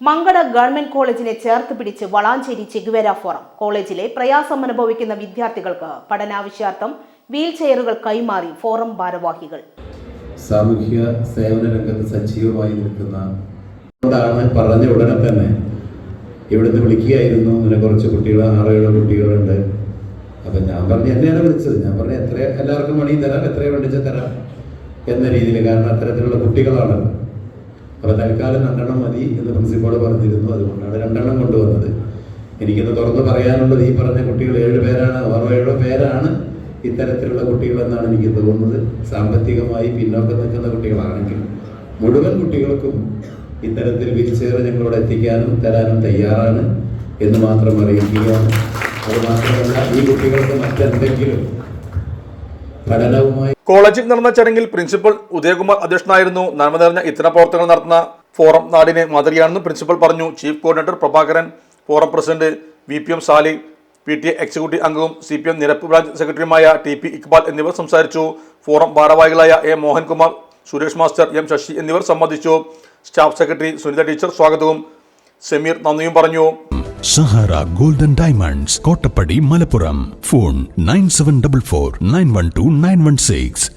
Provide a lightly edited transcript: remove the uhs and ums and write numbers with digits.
Mankada government കോളേജിനെ ചേർത്ത് പിടിച്ച് വളാഞ്ചേരി ചെഗുവേര ഫോറം. കോളേജിലെ പ്രയാസം അനുഭവിക്കുന്ന വിദ്യാർത്ഥികൾക്ക് പഠനാവശ്യാർത്ഥം വീൽ ചെയറുകൾ കൈമാറി ഫോറം ഭാരവാഹികൾ. സാമൂഹ്യ സേവന രംഗത്ത് സജീവമായി നിൽക്കുന്ന പറഞ്ഞ ഉടനെ തന്നെ ഇവിടുന്ന് വിളിക്കുകയായിരുന്നു. അങ്ങനെ കുറച്ച് കുട്ടികൾ 6-7 കുട്ടികളുണ്ട്. അപ്പം ഞാൻ പറഞ്ഞു, എന്നെയാണ് വിളിച്ചത്. ഞാൻ പറഞ്ഞു എത്ര എല്ലാവർക്കും മണി തരാം, എത്രയോ വേണ്ടിച്ച തരാം എന്ന രീതിയിൽ, കാരണം അത്തരത്തിലുള്ള കുട്ടികളാണ്. അപ്പം തൽക്കാലം 2 മതി എന്ന് പ്രിൻസിപ്പാൾ പറഞ്ഞിരുന്നു. അതുകൊണ്ടാണ് 2 കൊണ്ടുവന്നത്. എനിക്കിന്ന് തുറന്ന് പറയാനുള്ളത്, ഈ പറഞ്ഞ കുട്ടികൾ 7 പേരാണ്, 6-7 പേരാണ് ഇത്തരത്തിലുള്ള കുട്ടികളെന്നാണ് എനിക്ക് തോന്നുന്നത്. സാമ്പത്തികമായി പിന്നോക്കം നിൽക്കുന്ന കുട്ടികളാണെങ്കിൽ മുഴുവൻ കുട്ടികൾക്കും ഇത്തരത്തിൽ വീൽ ചെയർ ഞങ്ങളോട് എത്തിക്കാനും തരാനും തയ്യാറാണ് എന്ന് മാത്രം അറിയിക്കുകയാണ്. അതുമാത്രമല്ല, ഈ കുട്ടികൾക്ക് മറ്റെന്തെങ്കിലും പഠനവുമായി. കോളേജിൽ നടന്ന ചടങ്ങിൽ പ്രിൻസിപ്പൽ ഉദയകുമാർ അധ്യക്ഷനായിരുന്നു. നന്മ നിറഞ്ഞ ഇത്തരം പ്രവർത്തനങ്ങൾ നടത്തുന്ന ഫോറം നാടിന് മാതൃകയാണെന്നും പ്രിൻസിപ്പൽ പറഞ്ഞു. Chief coordinator Prabhakaran, forum president VPM Sali, PTA executive അംഗവും CPM നിരപ്പ് ബ്രാഞ്ച് സെക്രട്ടറിയുമായ TP ഇക്ബാൽ എന്നിവർ സംസാരിച്ചു. ഫോറം ഭാരവാഹികളായ A Mohankumar, Suresh master, M Sasi എന്നിവർ സംബന്ധിച്ചു. സ്റ്റാഫ് സെക്രട്ടറി സുനിത ടീച്ചർ സ്വാഗതവും സമീർ നന്ദിയും പറഞ്ഞു. Sahara golden diamonds, Kottappadi, Malappuram. Phone 9744 912 916.